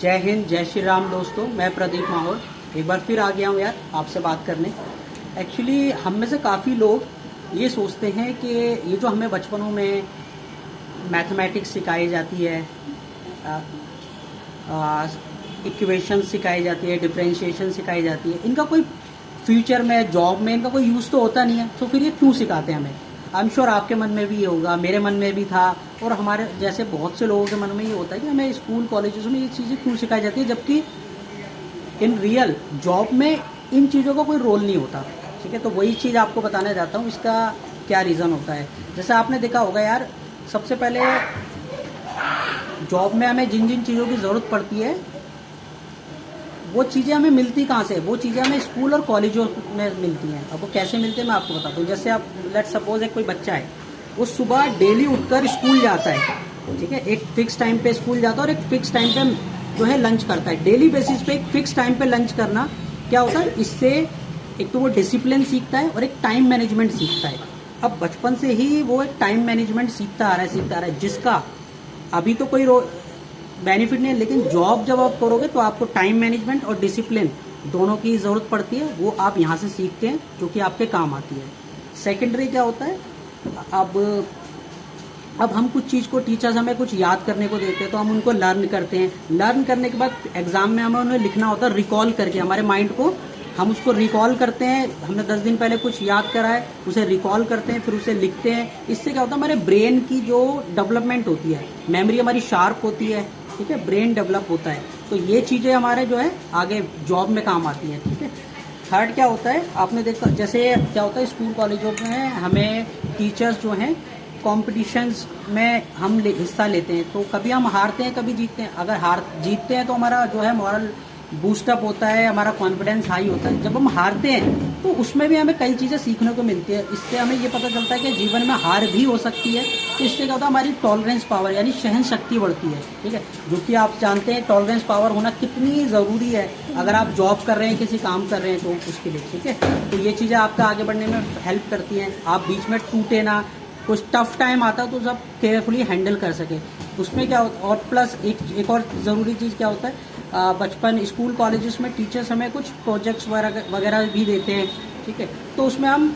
जय हिंद, जय श्री राम दोस्तों। मैं प्रदीप माहौर एक बार फिर आ गया हूँ यार आपसे बात करने। एक्चुअली हम में से काफ़ी लोग ये सोचते हैं कि ये जो हमें बचपनों में मैथमेटिक्स सिखाई जाती है, इक्वेशन सिखाई जाती है, डिफरेंशिएशन सिखाई जाती है, इनका कोई फ्यूचर में जॉब में इनका कोई यूज़ तो होता नहीं है, तो फिर ये क्यों सिखाते हैं हमें। आई एम श्योर आपके मन में भी ये होगा, मेरे मन में भी था, और हमारे जैसे बहुत से लोगों के मन में ये होता है कि हमें स्कूल कॉलेजेस में ये चीज़ें क्यों सिखाई जाती है, जबकि इन रियल जॉब में इन चीज़ों का कोई रोल नहीं होता। ठीक है, तो वही चीज़ आपको बताना चाहता हूँ, इसका क्या रीज़न होता है। जैसे आपने देखा होगा यार, सबसे पहले जॉब में हमें जिन जिन चीज़ों की ज़रूरत पड़ती है वो चीज़ें हमें मिलती कहाँ से, वो चीज़ें हमें स्कूल और कॉलेजों में मिलती हैं। अब वो कैसे मिलते हैं मैं आपको बताता हूँ। जैसे आप लेट सपोज एक कोई बच्चा है, वो सुबह डेली उठकर स्कूल जाता है, ठीक है, एक फिक्स टाइम पे स्कूल जाता है और एक फिक्स टाइम पे जो है लंच करता है। डेली बेसिस पे एक फिक्स टाइम पे लंच करना क्या होता है, इससे एक तो वो डिसिप्लिन सीखता है और एक टाइम मैनेजमेंट सीखता है। अब बचपन से ही वो एक टाइम मैनेजमेंट सीखता आ रहा है, जिसका अभी तो कोई बेनिफिट नहीं है, लेकिन जॉब जब आप करोगे तो आपको टाइम मैनेजमेंट और डिसिप्लिन दोनों की ज़रूरत पड़ती है। वो आप यहाँ से सीखते हैं, जो कि आपके काम आती है। सेकेंडरी क्या होता है, अब हम कुछ चीज़ को, टीचर्स हमें कुछ याद करने को देते हैं तो हम उनको लर्न करते हैं। लर्न करने के बाद एग्जाम में हमें उन्हें लिखना होता है, रिकॉल करके हमारे माइंड को हम उसको रिकॉल करते हैं। हमने 10 दिन पहले कुछ याद करा है, उसे रिकॉल करते हैं, फिर उसे लिखते हैं। इससे क्या होता है, हमारे ब्रेन की जो डेवलपमेंट होती है, मेमोरी हमारी शार्प होती है, ठीक है, ब्रेन डेवलप होता है। तो ये चीज़ें हमारे जो है आगे जॉब में काम आती हैं। ठीक है, थर्ड क्या होता है, आपने देखा जैसे क्या होता है स्कूल कॉलेजों में हमें टीचर्स जो हैं कॉम्पिटिशन्स में हम हिस्सा लेते हैं, तो कभी हम हारते हैं कभी जीतते हैं। अगर जीतते हैं तो हमारा जो है मॉरल बूस्टअप होता है, हमारा कॉन्फिडेंस हाई होता है। जब हम हारते हैं तो उसमें भी हमें कई चीज़ें सीखने को मिलती है। इससे हमें ये पता चलता है कि जीवन में हार भी हो सकती है। तो इससे क्या होता है, हमारी टॉलरेंस पावर यानी सहन शक्ति बढ़ती है। ठीक है, जो कि आप जानते हैं टॉलरेंस पावर होना कितनी ज़रूरी है अगर आप जॉब कर रहे हैं, किसी काम कर रहे हैं तो उसके लिए। ठीक है, तो ये चीज़ें आपका आगे बढ़ने में हेल्प करती हैं। आप बीच में टूटे ना, कुछ टफ टाइम आता है तो सब केयरफुली हैंडल कर सके। उसमें क्या होता है, और प्लस एक और ज़रूरी चीज़ क्या होता है, बचपन स्कूल कॉलेजेस में टीचर्स हमें कुछ प्रोजेक्ट्स वगैरह भी देते हैं। ठीक है, तो उसमें हम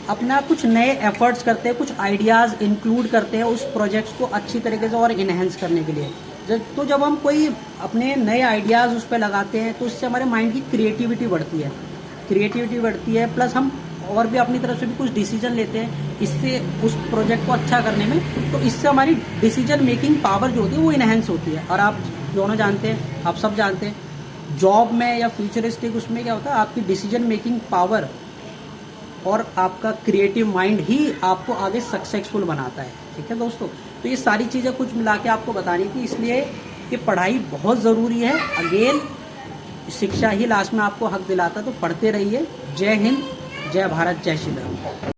अपना कुछ नए एफर्ट्स करते हैं, कुछ आइडियाज़ इंक्लूड करते हैं उस प्रोजेक्ट्स को अच्छी तरीके से और इन्हेंस करने के लिए। तो जब हम कोई अपने नए आइडियाज़ उस पर लगाते हैं तो इससे हमारे माइंड की क्रिएटिविटी बढ़ती है, प्लस हम और भी अपनी तरफ से भी कुछ डिसीजन लेते हैं इससे उस प्रोजेक्ट को अच्छा करने में। तो इससे हमारी डिसीजन मेकिंग पावर जो होती है वो इनहेंस होती है। और आप दोनों जानते हैं, आप सब जानते हैं, जॉब में या फ्यूचरिस्टिक उसमें क्या होता है, आपकी डिसीजन मेकिंग पावर और आपका क्रिएटिव माइंड ही आपको आगे सक्सेसफुल बनाता है। ठीक है दोस्तों, तो ये सारी चीज़ें कुछ मिला के आपको बतानी थी, इसलिए कि पढ़ाई बहुत ज़रूरी है। अगेन शिक्षा ही लास्ट में आपको हक दिलाता है, तो पढ़ते रहिए। जय हिंद, जय भारत, जय श्री राम।